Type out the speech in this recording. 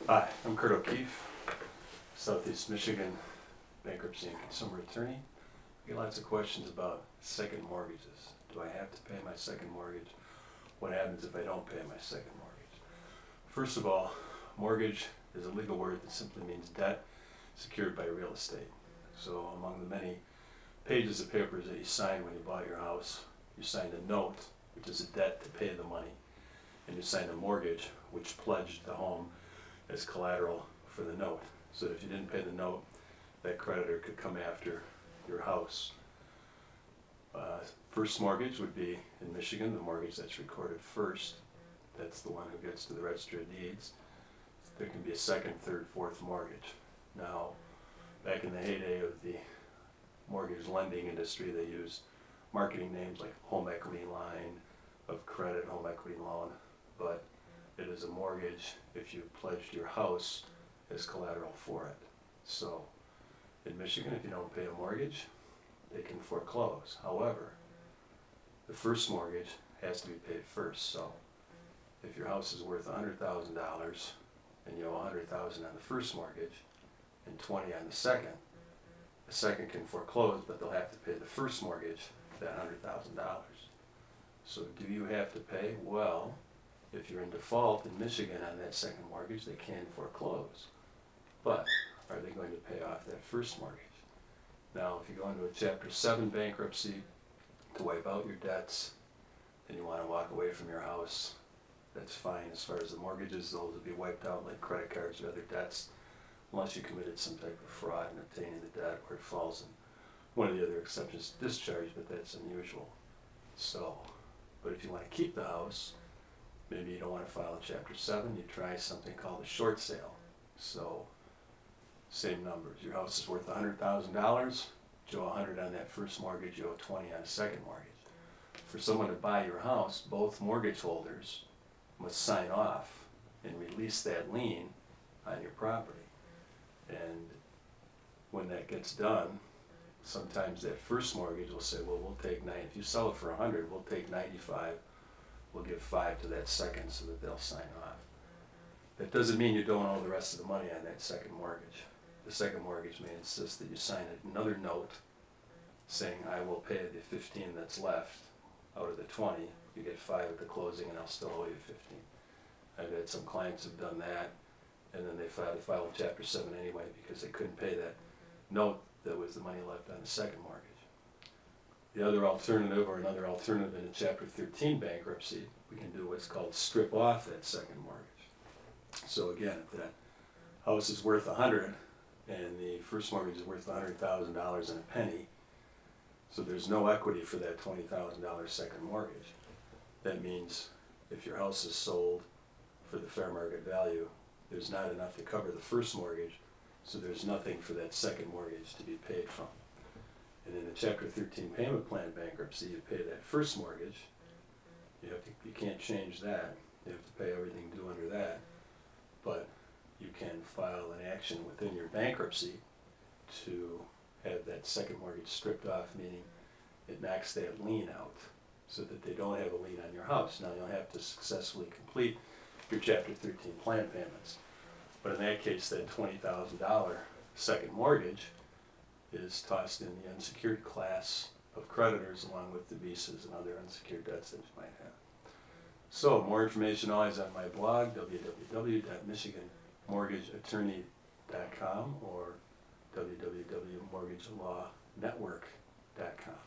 Hi, I'm Kurt O'Keefe, Southeast Michigan bankruptcy and consumer attorney. I get lots of questions about second mortgages. Do I have to pay my second mortgage? What happens if I don't pay my second mortgage? First of all, mortgage is a legal word that simply means debt secured by real estate. So among the many pages of papers that you signed when you bought your house, you signed a note, which is a debt to pay the money, and you signed a mortgage, which pledged the home as collateral for the note. So if you didn't pay the note, that creditor could come after your house. First mortgage would be, in Michigan, the mortgage that's recorded first. That's the one who gets to the Register of Deeds. There can be a second, third, fourth mortgage. Now, back in the heyday of the mortgage lending industry, they used marketing names like home equity line of credit, home equity loan, but it is a mortgage if you pledged your house as collateral for it. So in Michigan, if you don't pay a mortgage, they can foreclose. However, the first mortgage has to be paid first. So if your house is worth $100,000 and you owe $100,000 on the first mortgage and $20,000 on the second can foreclose, but they'll have to pay the first mortgage, that $100,000. So do you have to pay? Well, if you're in default in Michigan on that second mortgage, they can foreclose. But are they going to pay off that first mortgage? Now, if you go into a Chapter 7 bankruptcy to wipe out your debts, and you want to walk away from your house, that's fine. As far as the mortgages, those will be wiped out like credit cards or other debts, unless you committed some type of fraud in obtaining the debt, or it falls in one of the other exceptions to discharge, but that's unusual. So, but if you want to keep the house, maybe you don't want to file a Chapter 7, you try something called a short sale. So, same numbers. Your house is worth $100,000, you owe $100 on that first mortgage, you owe $20 on the second mortgage. For someone to buy your house, both mortgage holders must sign off and release that lien on your property. And when that gets done, sometimes that first mortgage will say, well, we'll take if you sell it for $100, we'll take $95. We'll give $5 to that second so that they'll sign off. That doesn't mean you don't owe the rest of the money on that second mortgage. The second mortgage may insist that you sign another note saying, I will pay the $15 that's left out of the $20. You get $5 at the closing and I'll still owe you $15. I've had some clients who've done that, and then they filed Chapter 7 anyway because they couldn't pay that note that was the money left on the second mortgage. The other alternative, or another alternative in a Chapter 13 bankruptcy, we can do what's called strip off that second mortgage. So again, if that house is worth $100 and the first mortgage is worth $100,000 and a penny, so there's no equity for that $20,000 second mortgage. That means if your house is sold for the fair market value, there's not enough to cover the first mortgage, so there's nothing for that second mortgage to be paid from. And in a Chapter 13 payment plan bankruptcy, you pay that first mortgage. You can't change that. You have to pay everything due under that. But you can file an action within your bankruptcy to have that second mortgage stripped off, meaning it knocks that lien out so that they don't have a lien on your house. Now you'll have to successfully complete your Chapter 13 plan payments. But in that case, that $20,000 second mortgage is tossed in the unsecured class of creditors along with the visas and other unsecured debts that you might have. So more information always on my blog, www.michiganmortgageattorney.com or www.mortgagelawNetwork.com.